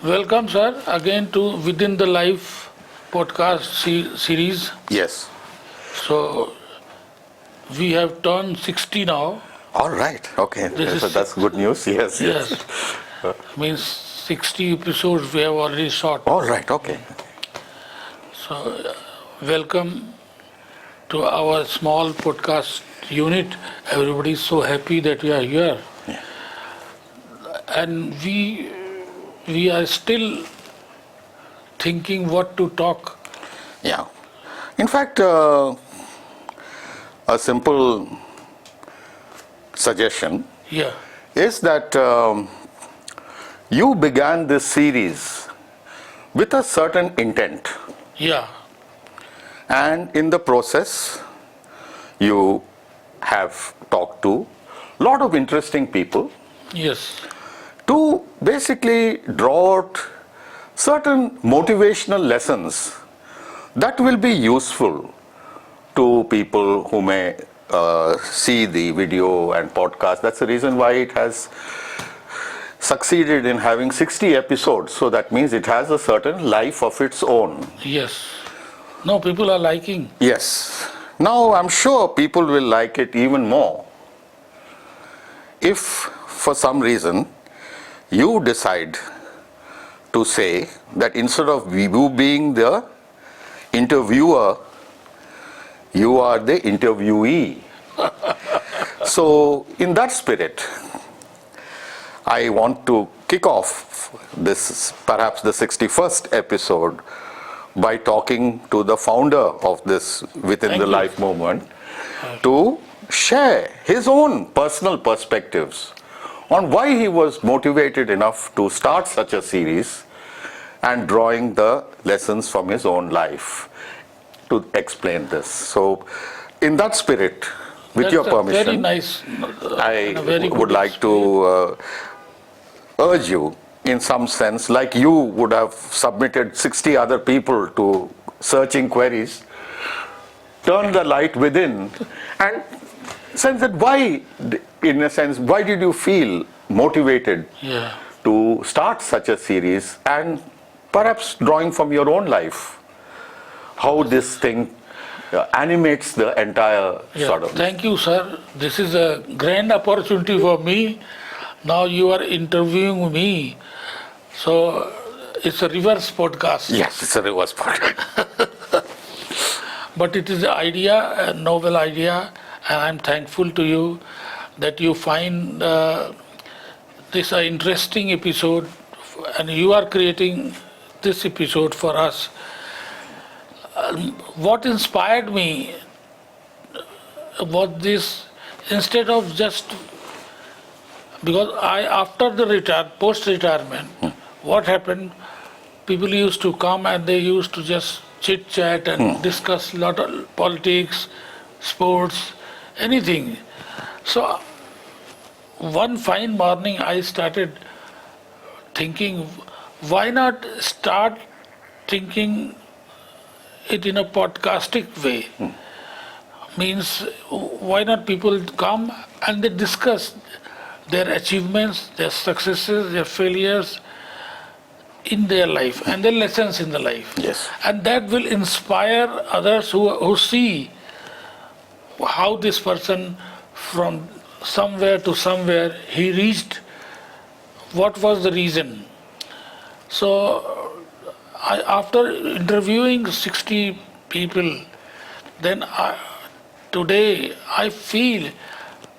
Welcome, sir, again to Within the Life podcast series. Yes. So, we have turned 60 now. All right. Okay. That's good news. Yes. Yes. Means 60 episodes we have already shot. All right. Okay. So, welcome to our small podcast unit. Everybody is so happy that we are here. Yeah. And we are still thinking what to talk. Yeah. In fact, a simple suggestion Yeah. is that you began this series with a certain intent, Yeah. and in the process, you have talked to a lot of interesting people Yes. to basically draw out certain motivational lessons that will be useful to people who may see the video and podcast. That's the reason why it has succeeded in having 60 episodes. So that means it has a certain life of its own. Yes. No, people are liking. Yes. Now I'm sure people will like it even more if for some reason you decide to say that instead of you being the interviewer, you are the interviewee. So, in that spirit, I want to kick off this, perhaps the 61st episode, by talking to the founder of this Within Thank the you. Life movement to share his own personal perspectives on why he was motivated enough to start such a series and drawing the lessons from his own life to explain this. So, in that spirit, with That's your a very permission, nice. I and a very would good like to urge you, in some sense, like you would have submitted 60 other people to searching queries, turn the light within and sense that why, in a sense, why did you feel motivated Yeah. to start such a series, and perhaps drawing from your own life, how this thing animates the entire Yeah. sort of. Thank you, sir. This is a grand opportunity for me. Now you are interviewing me. So it's a reverse podcast. Yes, it's a reverse podcast. But it is an idea, a novel idea, and I'm thankful to you that you find this an interesting episode, and you are creating this episode for us. What inspired me was this, instead of just, because after the post-retirement, what happened, people used to come and they used to just chit-chat and discuss a lot of politics, sports, anything. So one fine morning I started thinking, why not start thinking it in a podcastic way? Means, why not people come and they discuss their achievements, their successes, their failures in their life and their lessons in the life. Yes. And that will inspire others who see how this person from somewhere to somewhere he reached, what was the reason. So after interviewing 60 people, then today I feel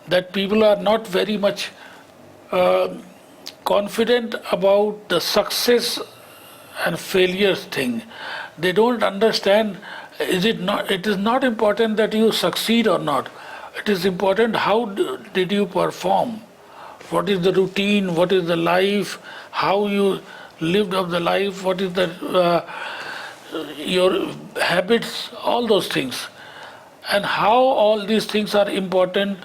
that people are not very much confident about the success and failures thing. They don't understand. It is not important that you succeed or not. It is important how did you perform. What is the routine? What is the life? How you lived of the life? What is the your habits? All those things, and how all these things are important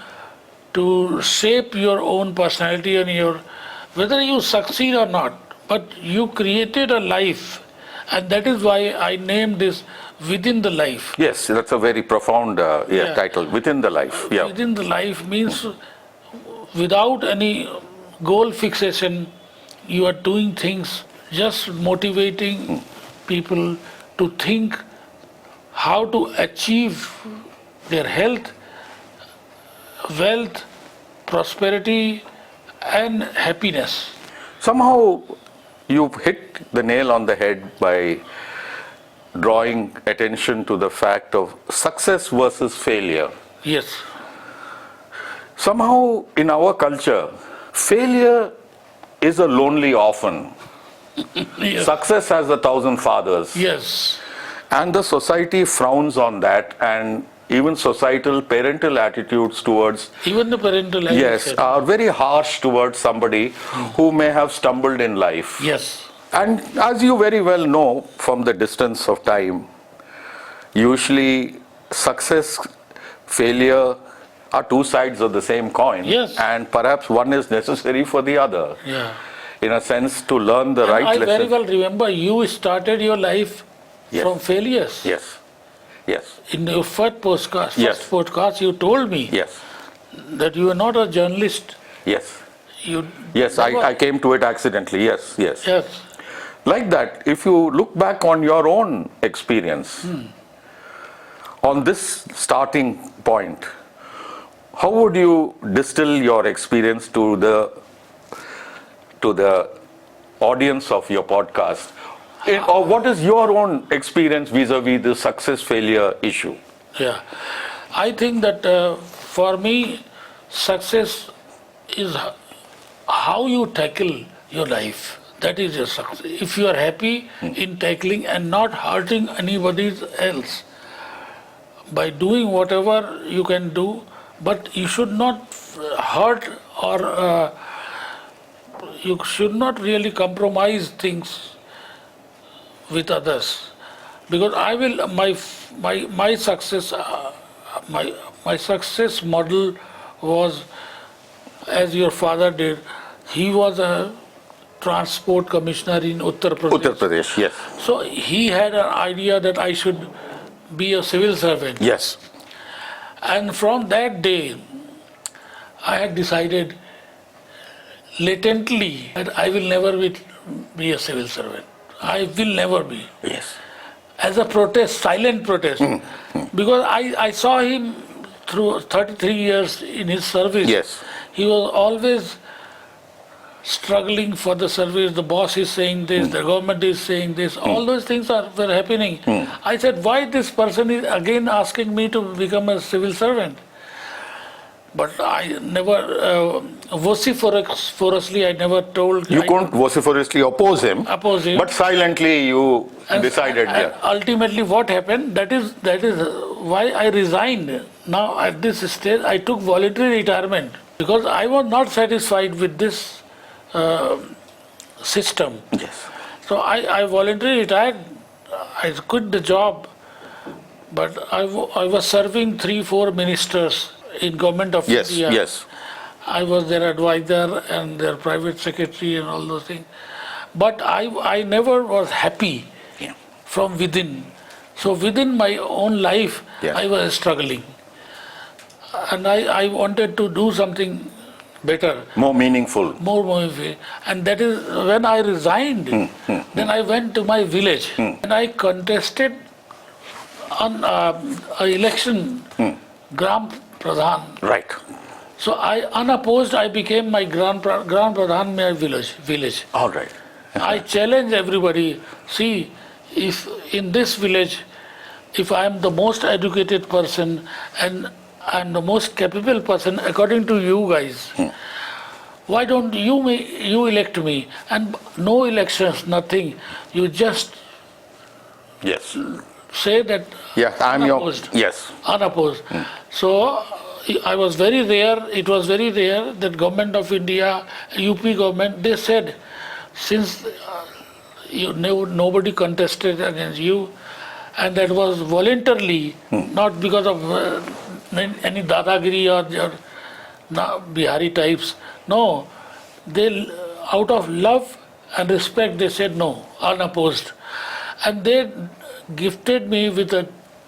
to shape your own personality and your, whether you succeed or not, but you created a life, and that is why I named this Within the Life. Yes, that's a very profound title, Within the Life. Yeah. Within the Life means without any goal fixation, you are doing things just motivating people to think how to achieve their health, wealth, prosperity, and happiness. Somehow you've hit the nail on the head by drawing attention to the fact of success versus failure. Yes, Somehow in our culture, failure is a lonely orphan. yes, Success has 1,000 fathers. yes, And the society frowns on that, and even societal parental attitudes towards, even the parental as you yes, said. are very harsh towards somebody who may have stumbled in life. Yes, And as you very well know from the distance of time, usually success, failure are two sides of the same coin. Yes. And perhaps one is necessary for the other. yeah. In a sense, to learn the right I lesson. very well remember you started your life Yes. from failures. Yes. Yes. In your first Yes. podcast, you told me Yes. that you are not a journalist. Yes. You Yes, I came to it accidentally. Yes, yes. yes, Like that, if you look back on your own experience, on this starting point, how would you distill your experience to the audience of your podcast? Or what is your own experience vis-a-vis the success-failure issue? yeah. I think that for me, success is how you tackle your life. That is your success. If you are happy in tackling and not hurting anybody else by doing whatever you can do, but you should not hurt or you should not really compromise things with others, because I will my success my success model was as your father did. He was a transport commissioner in Uttar Pradesh. Uttar Pradesh, yes. So he had an idea that I should be a civil servant. Yes. And from that day, I had decided latently that I will never be a civil servant. I will never be. Yes. As a protest, silent protest. Because I saw him through 33 years in his service. Yes. He was always struggling for the service. The boss is saying this, the government is saying this. All those things were happening. I said, why this person is again asking me to become a civil servant? But I never, vociferously, I never told. You couldn't vociferously oppose him, Oppose him. but silently you decided, And yeah. ultimately, what happened? That is why I resigned. Now at this stage, I took voluntary retirement because I was not satisfied with this system. Yes. So I voluntarily retired. I quit the job, but I was serving 3-4 ministers in government of Yes, India. yes. I was their advisor and their private secretary and all those things. But I never was happy Yeah. from within. So within my own life, Yeah. I was struggling. And I wanted to do something better, More meaningful. more motivated. And that is when I resigned, then I went to my village and I contested on an election, Gram Pradhan. Right. So unopposed, I became my Gram Pradhan in my village. All right. I challenge everybody. See, if in this village, if I am the most educated person and I'm the most capable person according to you guys, why don't you elect me? And no elections, nothing. You just Yes. say that Yeah, I'm your. unopposed. Yes. Unopposed. So I was very rare. It was very rare that government of India, UP government, they said, since nobody contested against you, and that was voluntarily, not because of any dadagiri or Bihari types. No, they out of love and respect they said no, unopposed, and they gifted me with a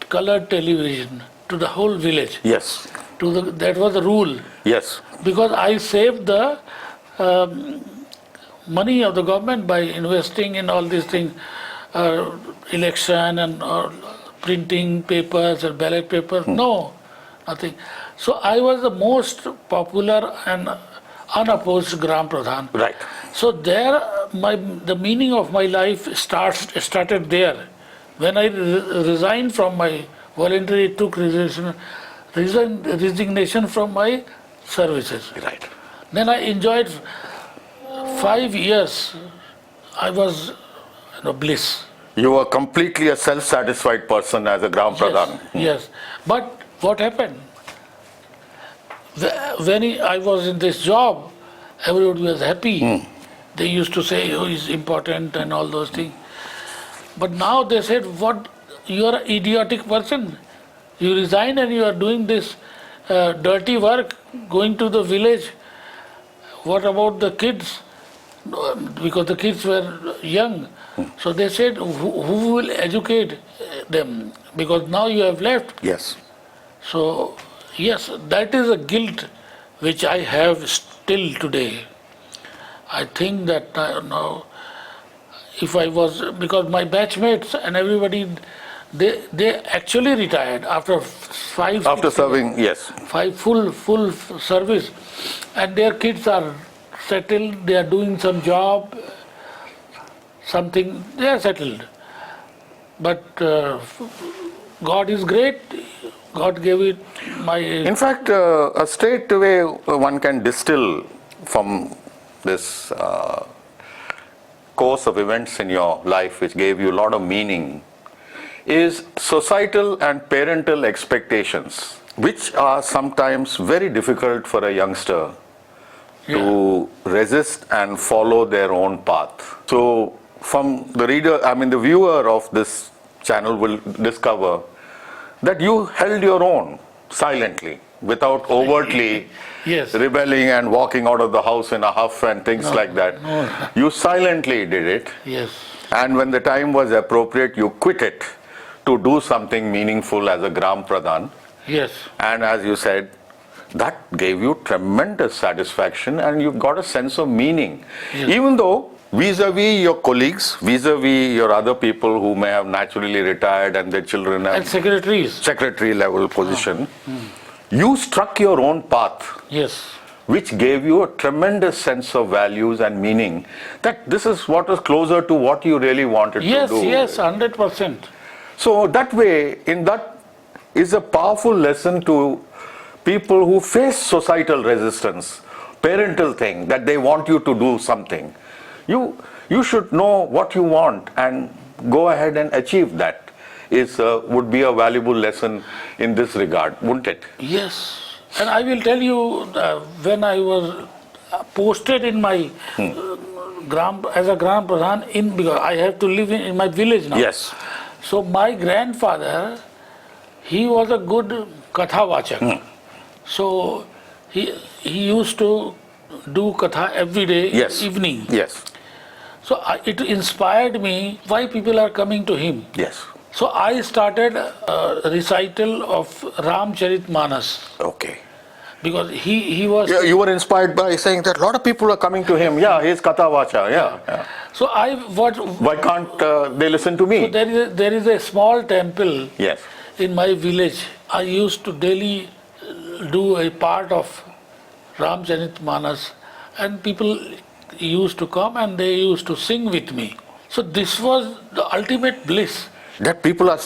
colored television to the whole village. Yes. That was the rule, Yes. because I saved the money of the government by investing in all these things, election and printing papers and ballot papers. No, nothing. So I was the most popular and unopposed Gram Pradhan. Right. So there, the meaning of my life started there. When I resigned from my voluntary, took resignation from my services. Right. Then I enjoyed 5 years. I was bliss. You were completely a self-satisfied person as a Gram Pradhan. Yes. But what happened? When I was in this job, everybody was happy. They used to say, oh, he's important and all those things. But now they said, what, you are an idiotic person. You resign and you are doing this dirty work, going to the village. What about the kids? Because the kids were young. So they said, who will educate them? Because now you have left. Yes. So, yes, that is a guilt which I have still today. I think that now, if I was, because my batchmates and everybody, they actually retired after 5 After 6 serving, yes. 5 full service, and their kids are settled, they are doing some job, something, they are settled. But God is great. God gave it my... In fact, a straight way one can distill from this course of events in your life which gave you a lot of meaning is societal and parental expectations, which are sometimes very difficult for a youngster to resist and follow their own path. So from the the viewer of this channel will discover that you held your own silently, without overtly rebelling and walking out of the house in a huff and things like that. No. You silently did it. Yes. And when the time was appropriate, you quit it to do something meaningful as a Gram Pradhan. Yes. And as you said, that gave you tremendous satisfaction and you got a sense of meaning. Yes. Even though vis-a-vis your colleagues, vis-a-vis your other people who may have naturally retired and their children have And secretaries. secretary level position, you struck your own path. Yes. Which gave you a tremendous sense of values and meaning, that this is what was closer to what you really wanted to do. Yes, 100%. So that way, in that is a powerful lesson to people who face societal resistance, parental thing, that they want you to do something. You should know what you want and go ahead and achieve that. Would be a valuable lesson in this regard, wouldn't it? Yes. And I will tell you, when I was posted in my as a Gram Pradhan, because I have to live in my village now. Yes. So my grandfather, he was a good katha vachak. So he used to do katha every day, evening. Yes. So it inspired me why people are coming to him. Yes. So I started a recital of Ramcharitmanas. Okay. Because he was... Yeah, you were inspired by saying that a lot of people are coming to him. Yeah, he's Katha Vacha. Yeah. So why can't they listen to me? So there is a small temple Yes. in my village. I used to daily do a part of Ramcharitmanas, and people used to come and they used to sing with me. So this was the ultimate bliss. That people are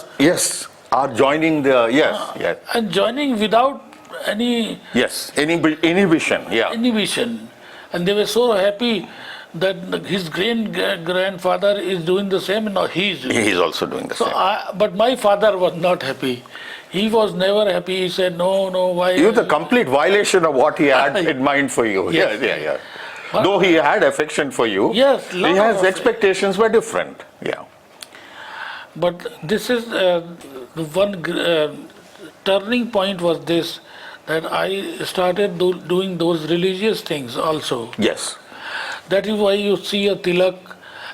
joining the And joining without any inhibition. Yeah. Inhibition. And they were so happy that his grandfather is doing the same. Now he is doing. He is also doing the same. But my father was not happy. He was never happy. He said, no, why? It was a complete violation of what he had in mind for you. Yes. Yeah. But though he had affection for you, yes, his expectations were different. Yeah. But this is the one turning point was this, that I started doing those religious things also. Yes. That is why you see a tilak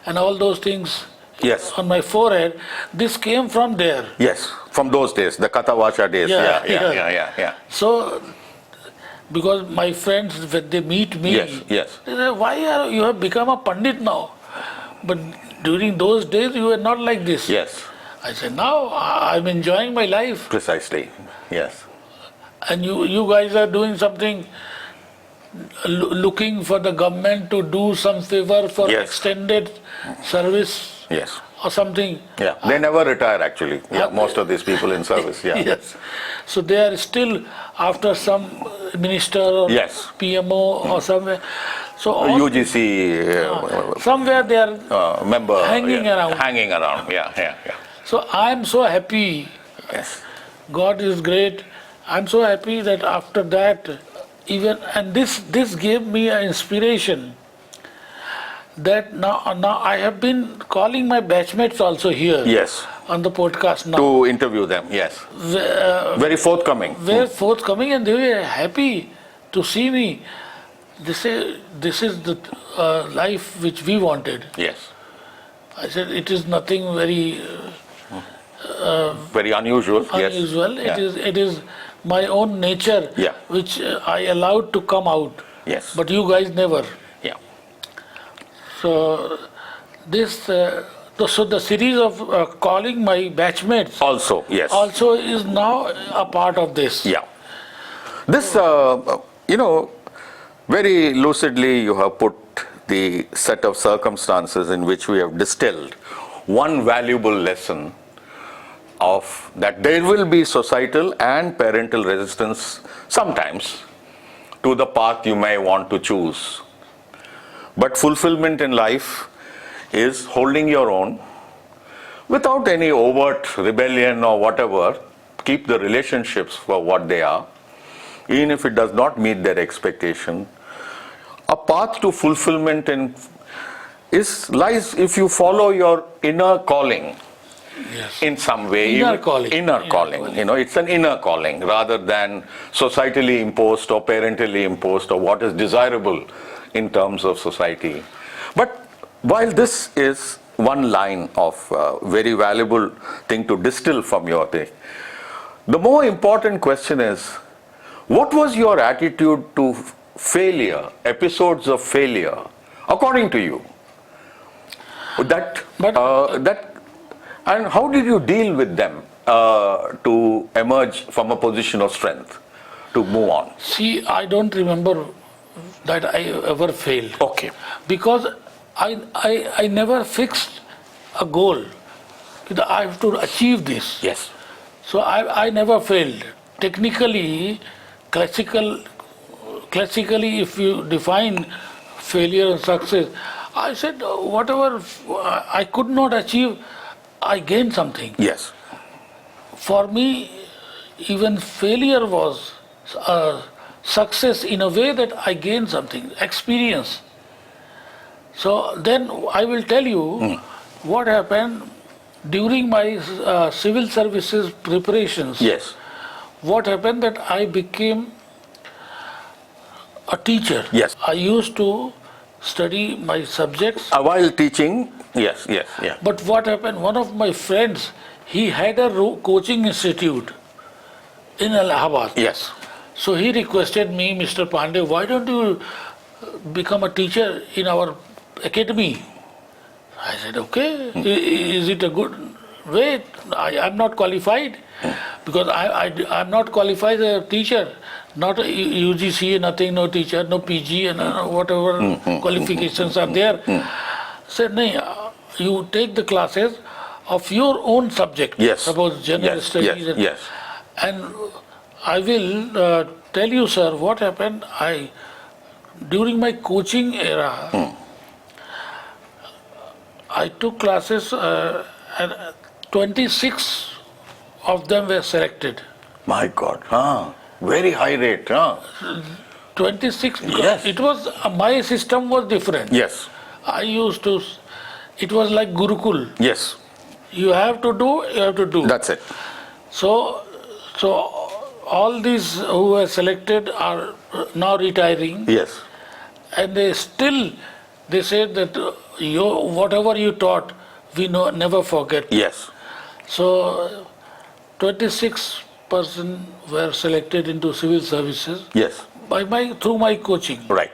and all those things on my forehead. This came from there. Yes, from those days, the Katha Vacha days. Yeah. So because my friends, when they meet me, Yes, yes. they say, why are you have become a Pandit now? But during those days, you were not like this. Yes, I said, now I'm enjoying my life. precisely. Yes. And you guys are doing something, looking for the government to do some favor for Yes. extended service Yes. or something. Yeah. They never retire actually. Yeah. Most of these people in service. Yeah. Yes. So they are still after some minister or Yes. PMO or somewhere. So all, UGC somewhere they are. member. Hanging yeah. around. Hanging around. Yeah. Yeah. Yeah. So I'm so happy. Yes. God is great. I'm so happy that after that, even and this gave me an inspiration. That now I have been calling my batchmates also here. Yes. On the podcast now. To interview them. Yes. Very forthcoming. Were forthcoming and they were happy to see me. They say, this is the life which we wanted. Yes. I said, it is nothing very Very unusual. unusual. Yes. Yeah. It is my own nature, Yeah. which I allowed to come out. Yes. But you guys never. Yeah. So this, so the series of calling my batchmates Also. Yes. also is now a part of this. Yeah. This, very lucidly you have put the set of circumstances in which we have distilled one valuable lesson of that there will be societal and parental resistance sometimes to the path you may want to choose. But fulfillment in life is holding your own without any overt rebellion or whatever. Keep the relationships for what they are, even if it does not meet their expectation. A path to fulfillment lies if you follow your inner calling. Yes. In some way. Inner calling. Inner calling. It's an inner calling rather than societally imposed or parentally imposed or what is desirable in terms of society. But while this is one line of very valuable thing to distill from your thing, the more important question is, what was your attitude to failure, episodes of failure, according to you? And how did you deal with them to emerge from a position of strength, to move on? See, I don't remember that I ever failed. Okay. Because I never fixed a goal. I have to achieve this. Yes. So I never failed. Technically, classically, if you define failure and success, I said whatever I could not achieve, I gained something. Yes. For me, even failure was success in a way that I gained something, experience. So then I will tell you what happened during my civil services preparations. Yes. What happened that I became a teacher. Yes. I used to study my subjects. While teaching, yes, yeah. But what happened, one of my friends, he had a coaching institute in Allahabad. Yes. So he requested me, Mr. Pandey, why don't you become a teacher in our academy? I said, okay, is it a good way? I'm not qualified because I'm not qualified as a teacher, not a UGC, nothing, no teacher, no PG and whatever qualifications are there. Said, no, you take the classes of your own subject. Yes. Suppose general studies. Yes. And I will tell you, sir, what happened. During my coaching era, I took classes and 26 of them were selected. My God, very high rate, 26 because Yes. it was my system was different. Yes. I used to, it was like Gurukul. Yes. You have to do. That's it. So all these who were selected are now retiring. Yes. And they said that whatever you taught, we never forget. Yes. So 26% were selected into civil services. Yes. through my coaching. Right.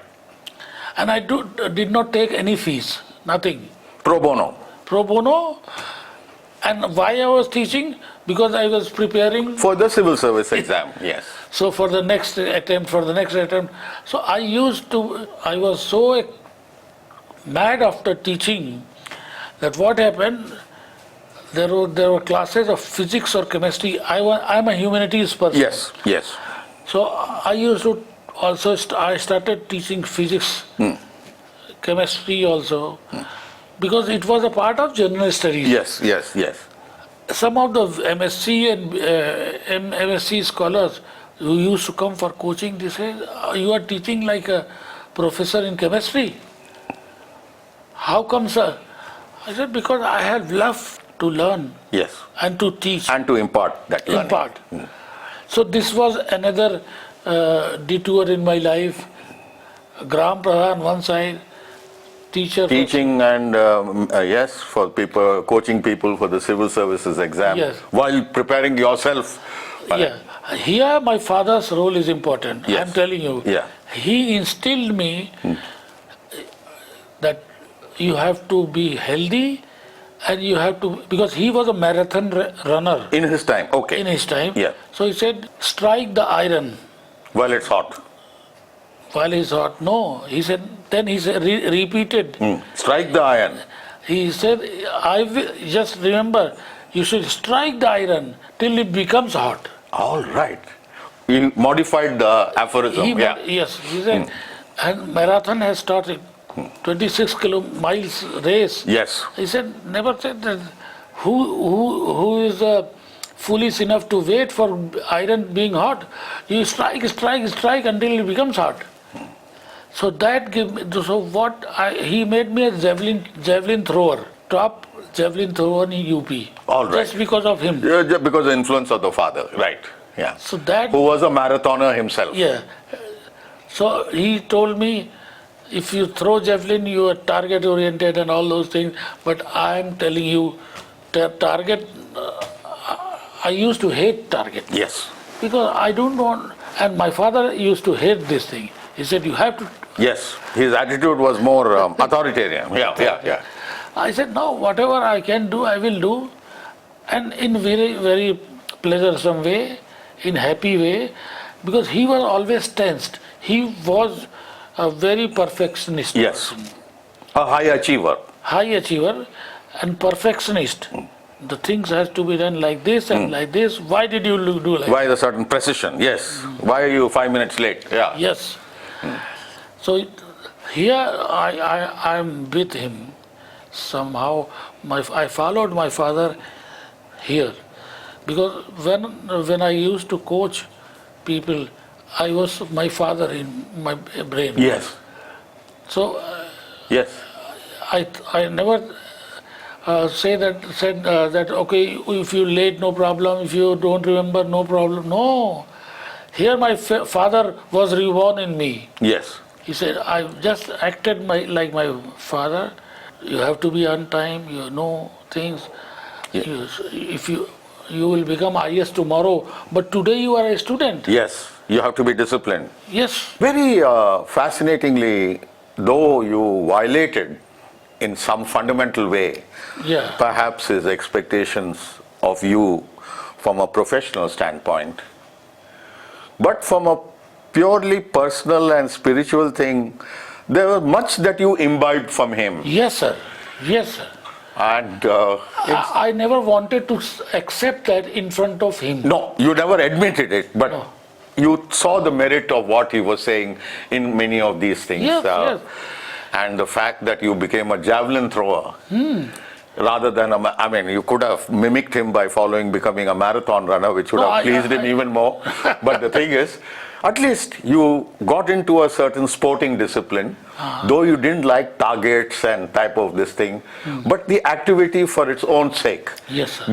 And I did not take any fees, nothing. Pro bono. Pro bono. And why I was teaching? Because I was preparing. For the civil service exam, yes. So for the next attempt, So I was so mad after teaching that what happened, there were classes of physics or chemistry. I'm a humanities person. Yes, yes. So I used to also, I started teaching physics, chemistry also, because it was a part of general studies. Yes, yes, yes. Some of the MSc and MSc scholars who used to come for coaching, they say, you are teaching like a professor in chemistry. How come, sir? I said, because I have love to learn. Yes. And to teach. And to impart that learning. Impart. So this was another detour in my life. Gram Pradhan one side, teacher. Teaching and yes, for people, coaching people for the civil services exam. Yes. While preparing yourself. Yeah. Here my father's role is important. Yes. I'm telling you. Yeah. He instilled me that you have to be healthy and you have to, because he was a marathon runner. In his time, okay. In his time. Yeah. So he said, strike the iron. While it's hot. While it's hot. No. He said, then he said, repeated. Strike the iron. He said, just remember, you should strike the iron till it becomes hot. All right. He modified the aphorism. Yes. He said, and marathon has started. 26 miles race. Yes. He said, never said that. Who is foolish enough to wait for iron being hot? You strike until it becomes hot. So that gave me. So he made me a javelin thrower, top javelin thrower in UP. All right. Just because of him. Yeah, just because of the influence of the father. Right. Yeah. So that. Who was a marathoner himself. Yeah. So he told me, if you throw javelin, you are target oriented and all those things. But I am telling you, target. I used to hate target. Yes. Because I don't want. And my father used to hate this thing. He said, you have to. Yes. His attitude was more authoritarian. Yeah. I said, no, whatever I can do, I will do. And in very, very pleasuresome way, in happy way, because he was always tensed. He was a very perfectionist. Yes. A high achiever. High achiever and perfectionist. The things has to be done like this and like this. Why did you do like Why the certain precision? Yes. Why are you 5 minutes late? Yeah. Yes. So here I am with him. Somehow I followed my father here. Because when I used to coach people, I was my father in my brain. Yes. So Yes. I never said that okay, if you late, no problem. If you don't remember, no problem. No. Here my father was reborn in me. Yes. He said, I just acted like my father. You have to be on time. You know things. Yeah. If you will become IS tomorrow, but today you are a student. Yes. You have to be disciplined. Yes. Very fascinatingly, though you violated in some fundamental way, perhaps his expectations of you from a professional standpoint, but from a purely personal and spiritual thing, there was much that you imbibed from him. Yes, sir. Yes, sir. And I never wanted to accept that in front of him. No, you never admitted it, but you saw the merit of what he was saying in many of these things. Yes. And the fact that you became a javelin thrower, rather than, you could have mimicked him by becoming a marathon runner, which would have pleased him even more. But the thing is, at least you got into a certain sporting discipline, though you didn't like targets and type of this thing, but the activity for its own sake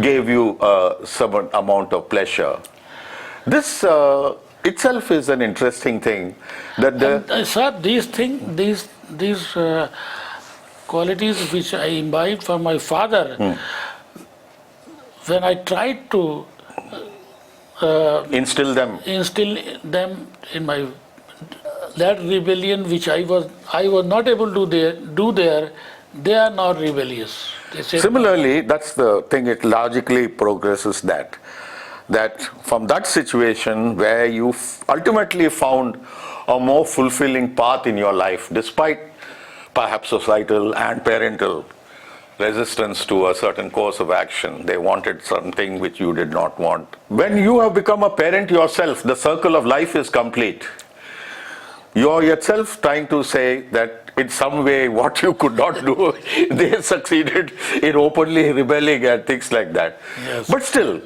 gave you some amount of pleasure. This itself is an interesting thing. Sir, these qualities which I imbibed from my father, when I tried to instill them in my that rebellion which I was not able to do there, they are now rebellious. They said, Similarly, that's the thing, it logically progresses that from that situation where you ultimately found a more fulfilling path in your life, despite perhaps societal and parental resistance to a certain course of action. They wanted something which you did not want. When you have become a parent yourself, the circle of life is complete. You are yourself trying to say that in some way what you could not do, they succeeded in openly rebelling and things like that. Yes. But still,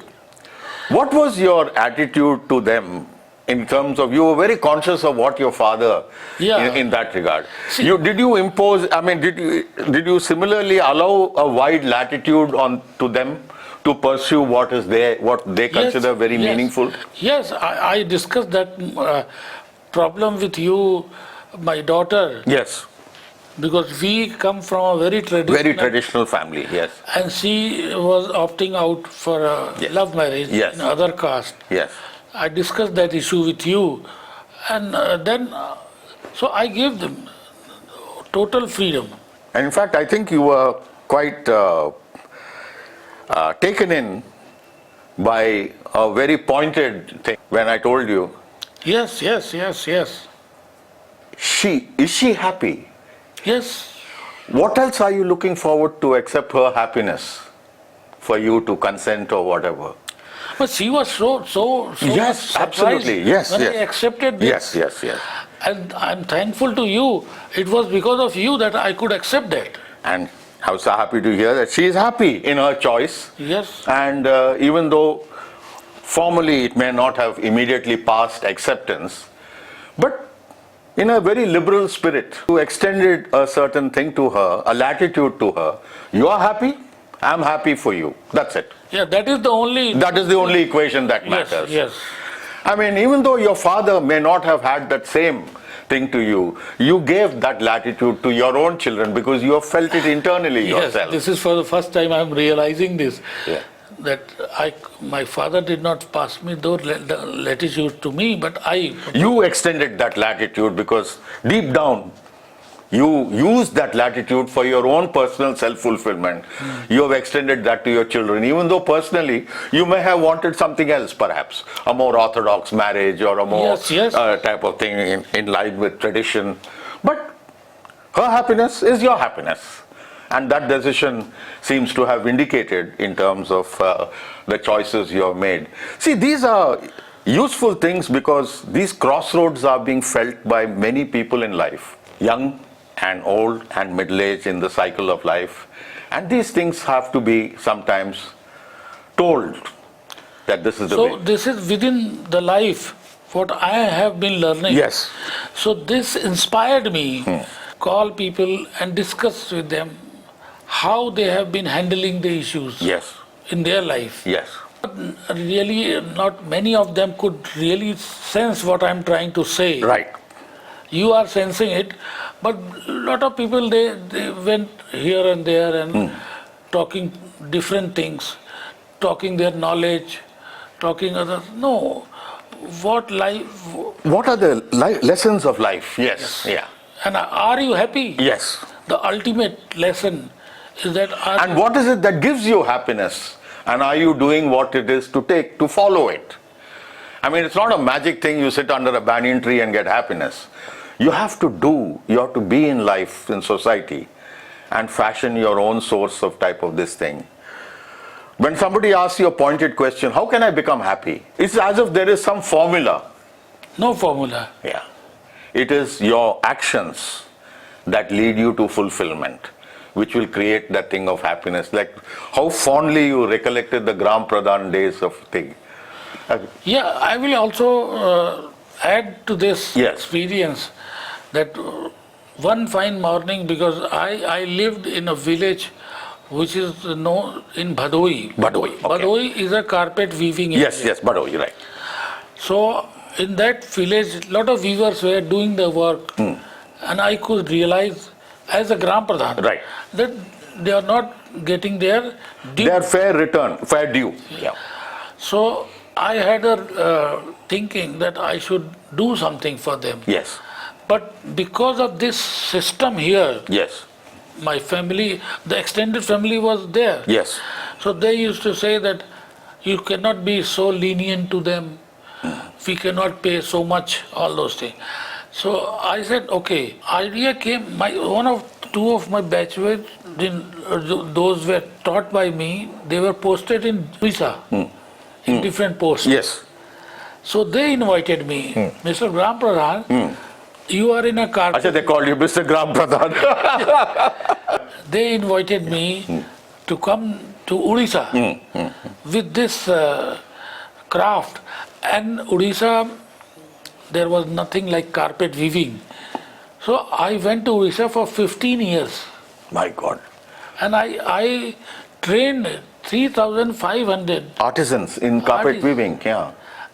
what was your attitude to them in terms of, you were very conscious of what your father in that regard. See, did you impose, did you similarly allow a wide latitude to them to pursue what they consider very meaningful? Yes, I discussed that problem with you, my daughter. Yes. Because we come from a very traditional family, yes. And she was opting out for a love marriage in other caste. Yes. I discussed that issue with you, and so I gave them total freedom. And in fact, I think you were quite taken in by a very pointed thing when I told you. Yes. Is she happy? Yes. What else are you looking forward to except her happiness for you to consent or whatever? But she was so yes, absolutely. Yes, when yes. I accepted this. Yes. And I'm thankful to you. It was because of you that I could accept that. And I was so happy to hear that she is happy in her choice. Yes. And even though formally it may not have immediately passed acceptance, but in a very liberal spirit, you extended a certain thing to her, a latitude to her. You are happy, I'm happy for you. That's it. Yeah, that is the only equation that matters. Yes. Even though your father may not have had that same thing to you, you gave that latitude to your own children because you have felt it internally yourself. This is for the first time I'm realizing this. Yeah. That my father did not pass me those latitude to me, but You extended that latitude because deep down you used that latitude for your own personal self-fulfillment. You have extended that to your children, even though personally you may have wanted something else, perhaps a more orthodox marriage or a more type of thing in line with tradition. But her happiness is your happiness. And that decision seems to have indicated in terms of the choices you have made. See, these are useful things because these crossroads are being felt by many people in life, young and old and middle-aged in the cycle of life. And these things have to be sometimes told that this is the way. So this is within the life, what I have been learning. Yes. So this inspired me, call people and discuss with them how they have been handling the issues in their life. Yes. Really, not many of them could really sense what I'm trying to say. Right. You are sensing it, but a lot of people, they went here and there and talking different things, talking their knowledge, talking other. No, what are the lessons of life? Yes. Yeah. And are you happy? Yes. The ultimate lesson is that. And what is it that gives you happiness? And are you doing what it is to follow it? It's not a magic thing you sit under a banyan tree and get happiness. You have to be in life, in society, and fashion your own source of type of this thing. When somebody asks you a pointed question, how can I become happy? It's as if there is some formula. No formula. Yeah. It is your actions that lead you to fulfillment, which will create that thing of happiness. Like how fondly you recollected the Gram Pradhan days of thing. Yeah, I will also add to this experience that one fine morning, because I lived in a village which is known in Bhadoi. Bhadoi is a carpet weaving area. Yes, Bhadoi, right. So in that village, lot of weavers were doing the work, and I could realize as a Gram Pradhan that they are not getting their due. Their fair due. Yeah. So I had a thinking that I should do something for them. Yes. But because of this system here, Yes. my family, the extended family was there. Yes. So they used to say that you cannot be so lenient to them. We cannot pay so much, all those things. So I said, okay. Idea came. Two of my batchmates, those were taught by me. They were posted in Visa, in different posts. Yes. So they invited me, Mr. Gram Pradhan. You are in a car. Acha, they called you Mr. Gram Pradhan. They invited me to come to Odisha with this craft. And Odisha, there was nothing like carpet weaving. So I went to Odisha for 15 years. My God. And I trained 3,500. Artisans in carpet Artisans. weaving, yeah.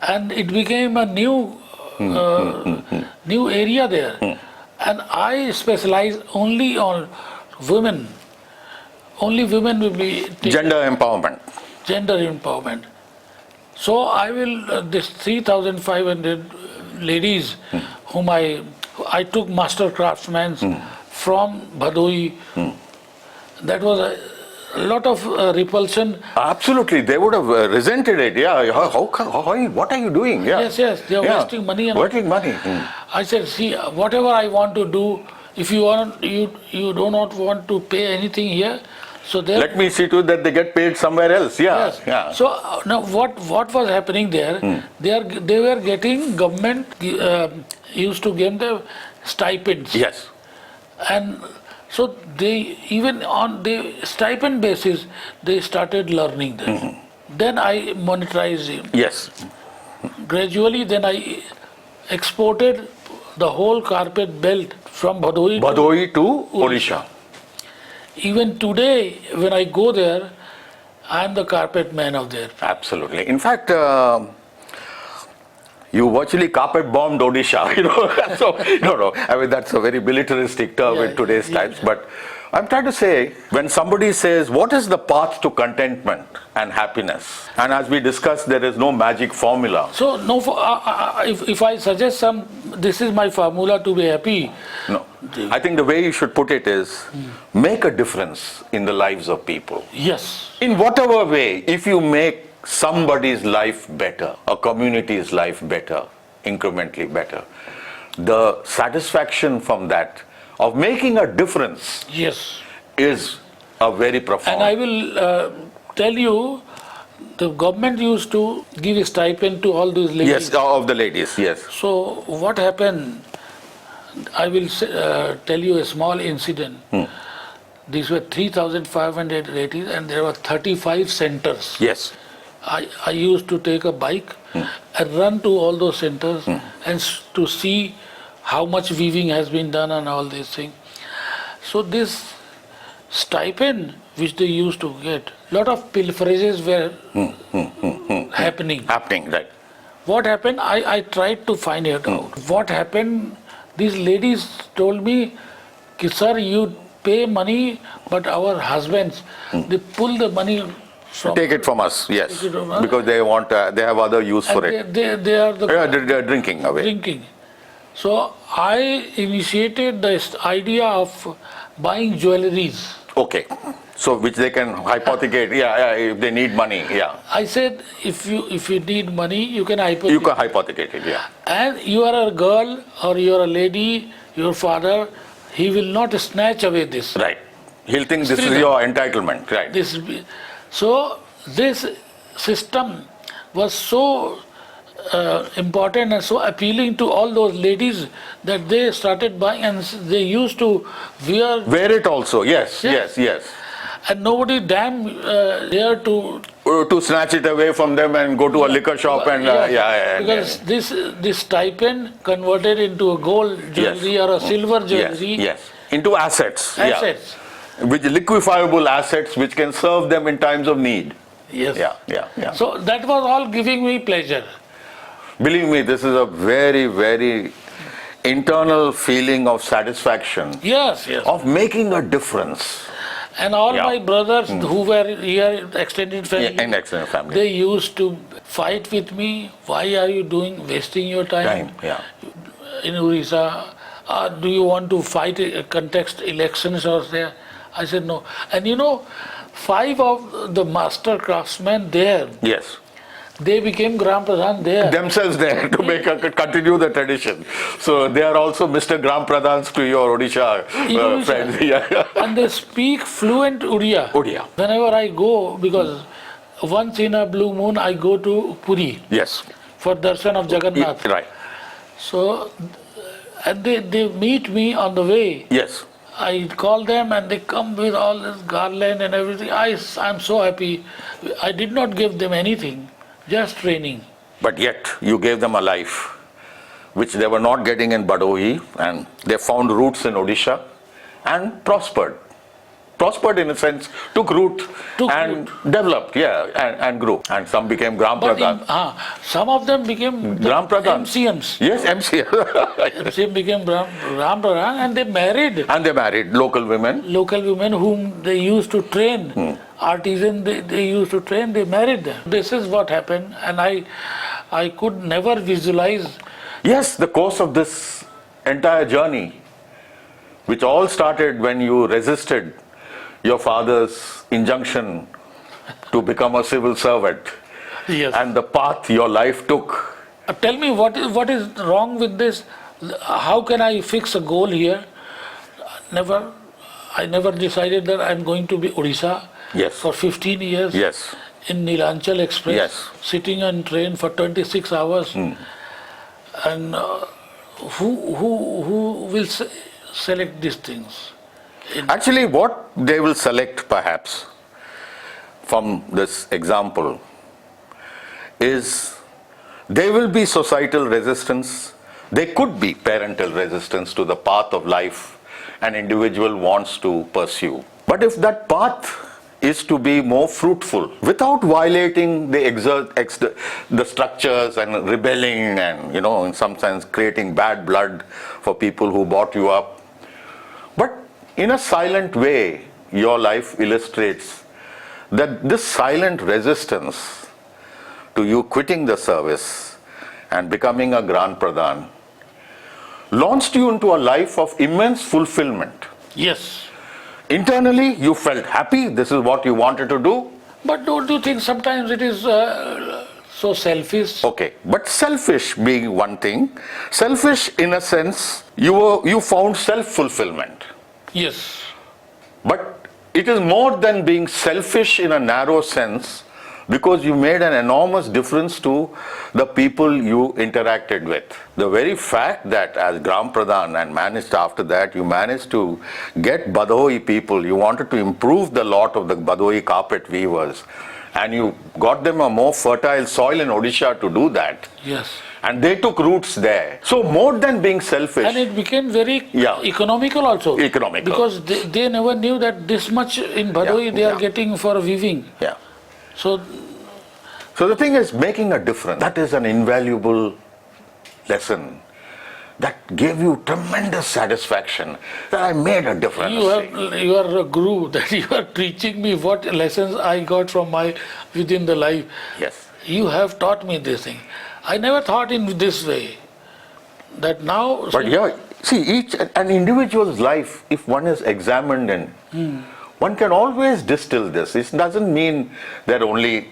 And it became a new area there. And I specialize only on women. Only women will be Gender empowerment. gender empowerment. So I will this 3,500 ladies whom I took master craftsmen from Bhadoi. That was a lot of repulsion. Absolutely, they would have resented it. Yeah, what are you doing? Yeah. Yes, they are wasting money. And Wasting money. I said, see, whatever I want to do, if you do not want to pay anything here, so there. Let me see to it that they get paid somewhere else. Yeah, Yes. yeah. So now what was happening there? They were getting government used to give them stipends. Yes. And so they even on the stipend basis they started learning there. Then I monetized it. Yes. Gradually, then I exported the whole carpet belt from Bhadoi. Bhadoi to Odisha. Even today, when I go there, I am the carpet man of there. Absolutely. In fact, you virtually carpet bombed Odisha, you know. So, no. I mean, that's a very militaristic term in today's times. But I'm trying to say, when somebody says, what is the path to contentment and happiness? And as we discussed, there is no magic formula. So, no, if I suggest this is my formula to be happy. No. I think the way you should put it is, make a difference in the lives of people. Yes. In whatever way, if you make somebody's life better, a community's life better, incrementally better, the satisfaction from that, of making a difference, Yes. is a very profound. And I will tell you, the government used to give a stipend to all these ladies. Yes, of the ladies, yes. So what happened? I will tell you a small incident. These were 3,500 ladies and there were 35 centers. Yes. I used to take a bike and run to all those centers and to see how much weaving has been done and all these things. So this stipend which they used to get, lot of pilferages were happening. Happening, right. What happened? I tried to find it out. What happened? These ladies told me, sir, you pay money, but our husbands, they pull the money from. Take it from us, yes. Take it from us. Because they want, they have other use for it. They are the They're drinking away. drinking. So I initiated this idea of buying jewelries. Okay. So which they can hypothecate, if they need money, I said, if you need money, you can hypothecate. You can hypothecate it, yeah. And you are a girl or you are a lady, your father, he will not snatch away this. Right. He'll think this is your entitlement, right. So this system was so important and so appealing to all those ladies that they started buying and they used to Wear it also, yes. And nobody dared to To snatch it away from them and go to a liquor shop and, because this stipend converted into a gold jewelry or a silver jewelry. Yes. Into assets. Assets. Yeah. Which liquefiable assets which can serve them in times of need. Yes. Yeah. So that was all giving me pleasure. Believe me, this is a very, very internal feeling of satisfaction. Yes. Of making a difference. And all my brothers who were here, extended family, in extended family, they used to fight with me. Why are you wasting your time? Yeah. In Orissa, do you want to fight contest elections or there? I said no. And you know, 5 of the master craftsmen there, Yes. they became Gram Pradhan there. Themselves there to make continue the tradition. So they are also Mr. Gram Pradhans to your Odisha Odisha. friends. Yeah. And they speak fluent Odia. Odia. Whenever I go, because once in a blue moon I go to Puri Yes. for darshan of Jagannath. Right. So, and they meet me on the way. Yes. I call them and they come with all this garland and everything. I'm so happy. I did not give them anything, just training. But yet you gave them a life which they were not getting in Badohi, and they found roots in Odisha and prospered. Prospered in a sense, took root and developed, and grew. And some became Gram But Pradhan. some of them became Gram Pradhan. MCMs. Yes, MC. MCM became Ram Pradhan and they married And they married local women. local women whom they used to train. Artisan they used to train, they married them. This is what happened, and I could never visualize. Yes, the course of this entire journey, which all started when you resisted your father's injunction to become a civil servant, Yes. and the path your life took. Tell me what is wrong with this? How can I fix a goal here? I never decided that I'm going to be Odisha Yes. for 15 years. Yes. In Neelanchal Express, Yes. sitting on train for 26 hours. And who will select these things? Actually, what they will select perhaps from this example is there will be societal resistance, there could be parental resistance to the path of life an individual wants to pursue. But if that path is to be more fruitful without violating the structures and rebelling and, in some sense creating bad blood for people who brought you up, but in a silent way, your life illustrates that this silent resistance to you quitting the service and becoming a Gran Pradhan launched you into a life of immense fulfillment. Yes. Internally, you felt happy, this is what you wanted to do. But don't you think sometimes it is so selfish? Okay, but selfish being one thing, selfish in a sense, you found self-fulfillment. Yes. But it is more than being selfish in a narrow sense, because you made an enormous difference to the people you interacted with. The very fact that as Gram Pradhan and managed after that, you managed to get Badohi people, you wanted to improve the lot of the Badohi carpet weavers, and you got them a more fertile soil in Odisha to do that. Yes. And they took roots there. So more than being selfish. And it became very economical also. Economical. Because they never knew that this much in Bhadohi they are getting for weaving. Yeah. So the thing is making a difference. That is an invaluable lesson that gave you tremendous satisfaction that I made a difference. you are a guru that you are teaching me what lessons I got from within the life. Yes. You have taught me this thing. I never thought in this way. That now. But see, an individual's life, if one is examined in, one can always distill this. It doesn't mean that only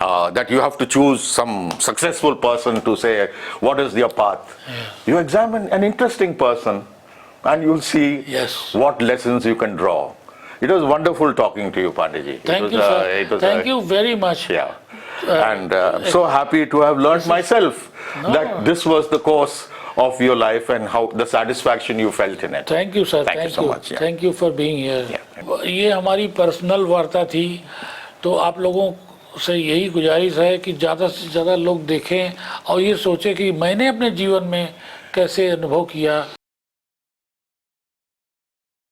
that you have to choose some successful person to say what is your path. You examine an interesting person and you'll see what lessons you can draw. It was wonderful talking to you, Pandeyji. Thank you, sir. Thank you very much. Yeah. And I'm so happy to have learned myself that this was the course of your life and how the satisfaction you felt in it. Thank you, sir. Thank you so much. Thank you for being here. ये हमारी personal वार्ता थी, तो आप लोगों से यही गुजारिश है कि ज़्यादा से ज़्यादा लोग देखें और ये सोचें कि मैंने अपने जीवन में कैसे अनुभव किया.